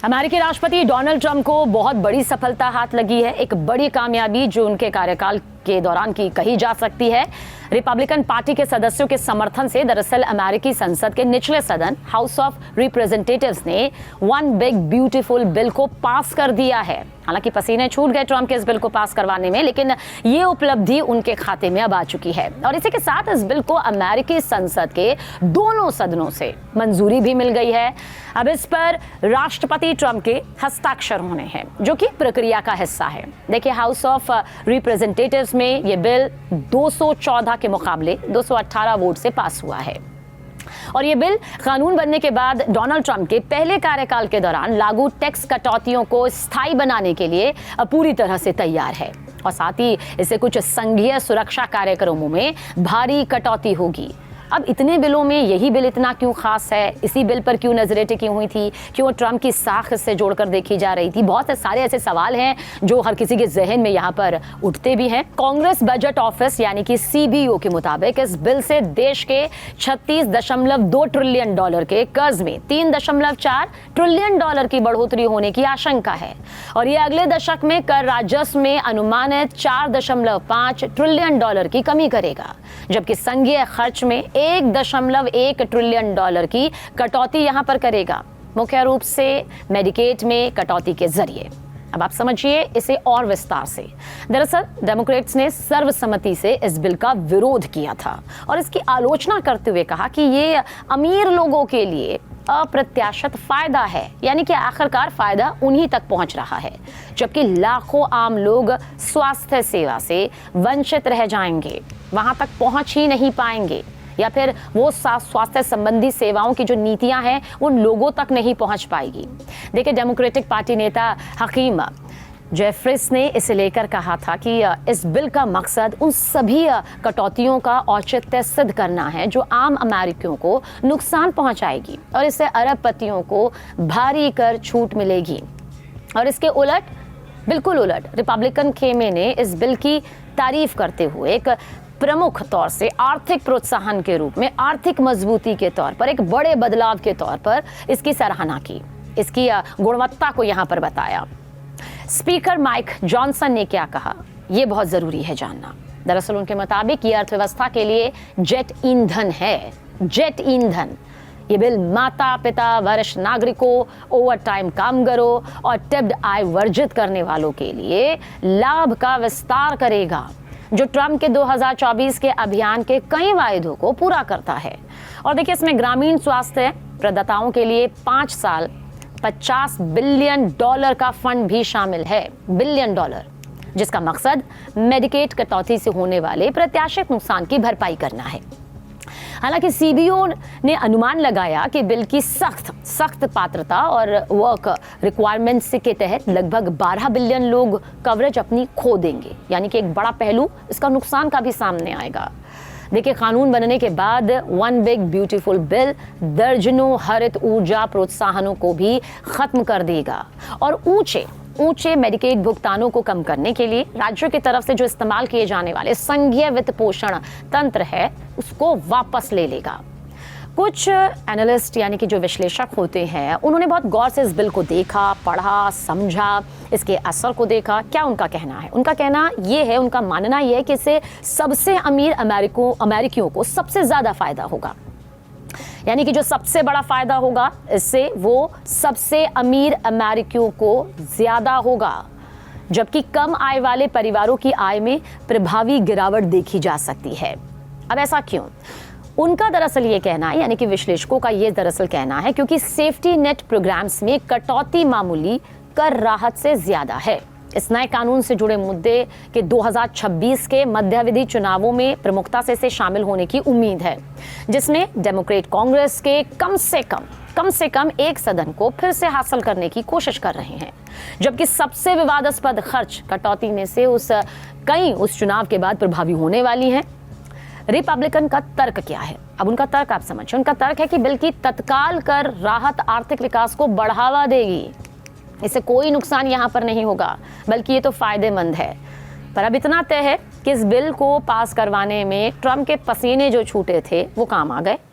अमेरिकी राष्ट्रपति Donald Trump को बहुत बड़ी सफलता हाथ लगी है। एक बड़ी कामयाबी जो उनके कार्यकाल के दौरान की कही जा सकती है। रिपब्लिकन पार्टी के सदस्यों के समर्थन से दरअसल अमेरिकी संसद के निचले सदन हाउस ऑफ रिप्रेजेंटेटिव्स ने वन बिग ब्यूटीफुल बिल को पास कर दिया है। हालांकि पसीने छूट गए ट्रंप के इस बिल को पास करवाने में, लेकिन ये उपलब्धि उनके खाते में अब आ चुकी है और इसी के साथ इस बिल को अमेरिकी संसद के दोनों सदनों से मंजूरी भी मिल गई है। अब इस पर राष्ट्रपति ट्रंप के हस्ताक्षर होने हैं, जो कि प्रक्रिया का हिस्सा है। देखिए, हाउस ऑफ रिप्रेजेंटेटिव्स में ये बिल 214 के मुकाबले 218 वोट से पास हुआ है और ये बिल कानून बनने के बाद डोनाल्ड ट्रंप के पहले कार्यकाल के दौरान लागू टैक्स कटौतियों को स्थायी बनाने के लिए पूरी तरह से तैयार है और साथ ही इससे कुछ संघीय सुरक्षा कार्यक्रमों में भारी कटौती होगी। अब इतने बिलों में यही बिल इतना क्यों खास है? इसी बिल पर क्यों नजरें टिकी हुई थी? क्यों ट्रंप की साख से जोड़कर देखी जा रही थी? बहुत सारे ऐसे सवाल हैं जो हर किसी के जहन में यहाँ पर उठते भी हैं। कांग्रेस बजट ऑफिस यानी कि सीबीओ के मुताबिक इस बिल से देश के 36.2 ट्रिलियन डॉलर के कर्ज में 3.4 ट्रिलियन डॉलर की बढ़ोतरी होने की आशंका है और ये अगले दशक में कर राजस्व में अनुमानित 4.5 ट्रिलियन डॉलर की कमी करेगा, जबकि संघीय खर्च में 1.1 ट्रिलियन डॉलर की कटौती यहां पर करेगा, मुख्य रूप से मेडिकेड में कटौती के जरिए। अब आप समझिए इसे और विस्तार से। दरअसल डेमोक्रेट्स ने सर्वसम्मति से इस बिल का विरोध किया था और इसकी आलोचना करते हुए कहा कि ये अमीर लोगों के लिए अप्रत्याशित फायदा है, यानी कि आखिरकार फायदा उन्हीं तक पहुंच रहा है, जबकि लाखों आम लोग स्वास्थ्य सेवा से वंचित रह जाएंगे, वहां तक पहुंच ही नहीं पाएंगे या फिर वो स्वास्थ्य संबंधी सेवाओं की जो नीतियां हैं उन लोगों तक नहीं पहुंच पाएगी। देखिए, डेमोक्रेटिक पार्टी नेता हकीम जेफरिस ने इसे लेकर कहा था कि इस बिल का मकसद उन सभी कटौतियों का औचित्य सिद्ध करना है जो आम अमेरिकियों को नुकसान पहुंचाएगी और इससे अरबपतियों को भारी कर छूट मिलेगी। और इसके उलट, बिल्कुल उलट, रिपब्लिकन खेमे ने इस बिल की तारीफ करते हुए एक प्रमुख तौर से आर्थिक प्रोत्साहन के रूप में, आर्थिक मजबूती के तौर पर, एक बड़े बदलाव के तौर पर इसकी सराहना की, इसकी गुणवत्ता को यहां पर बताया। स्पीकर माइक जॉनसन ने क्या कहा, यह बहुत जरूरी है जानना। दरअसल उनके मुताबिक ये अर्थव्यवस्था के लिए जेट ईंधन है, जेट ईंधन। ये बिल माता पिता, वरिष्ठ नागरिकों, ओवरटाइम कामगारों और टिप्ड आय वर्जित करने वालों के लिए लाभ का विस्तार करेगा, जो ट्रंप के 2024 के अभियान के कई वायदों को पूरा करता है। और देखिए, इसमें ग्रामीण स्वास्थ्य प्रदाताओं के लिए 5 साल $50 बिलियन का फंड भी शामिल है, बिलियन डॉलर, जिसका मकसद मेडिकेड कटौती से होने वाले प्रत्याशित नुकसान की भरपाई करना है। हालांकि सीबीओ ने अनुमान लगाया कि बिल की सख्त पात्रता और वर्क रिक्वायरमेंट्स के तहत लगभग 12 बिलियन लोग कवरेज अपनी खो देंगे, यानी कि एक बड़ा पहलू इसका नुकसान का भी सामने आएगा। देखिए, कानून बनने के बाद वन बिग ब्यूटीफुल बिल दर्जनों हरित ऊर्जा प्रोत्साहनों को भी खत्म कर देगा और ऊंचे मेडिकेड भुगतानों को कम करने के लिए राज्यों की तरफ से जो इस्तेमाल किए जाने वाले संघीय वित्त पोषण तंत्र है उसको वापस ले लेगा। कुछ एनालिस्ट यानी कि जो विश्लेषक होते हैं, उन्होंने बहुत गौर से इस बिल को देखा, पढ़ा, समझा, इसके असर को देखा। क्या उनका कहना है? उनका कहना ये है, उनका मानना ये है कि इससे सबसे अमीर अमेरिकियों को सबसे ज्यादा फायदा होगा, यानी कि जो सबसे बड़ा फायदा होगा इससे वो सबसे अमीर अमेरिकियों को ज्यादा होगा, जबकि कम आय वाले परिवारों की आय में प्रभावी गिरावट देखी जा सकती है। अब ऐसा क्यों? उनका दरअसल ये कहना है, यानी कि विश्लेषकों का ये दरअसल कहना है, क्योंकि सेफ्टी नेट प्रोग्राम्स में कटौती मामूली कर राहत से ज्यादा है। इस नए कानून से जुड़े मुद्दे के 2026 के मध्यावधि चुनावों में प्रमुखता से इसे शामिल होने की उम्मीद है, जिसमें डेमोक्रेट कांग्रेस के कम से कम एक सदन को फिर से हासिल करने की कोशिश कर रहे हैं, जबकि सबसे विवादास्पद खर्च कटौती में से उस चुनाव के बाद प्रभावी होने वाली हैं। रिपब्लिकन का तर्क क्या है? अब उनका तर्क आप समझिए। उनका तर्क है कि बिल की तत्काल कर राहत आर्थिक विकास को बढ़ावा देगी, इससे कोई नुकसान यहाँ पर नहीं होगा, बल्कि ये तो फायदेमंद है। पर अब इतना तय है कि इस बिल को पास करवाने में ट्रंप के पसीने जो छूटे थे वो काम आ गए।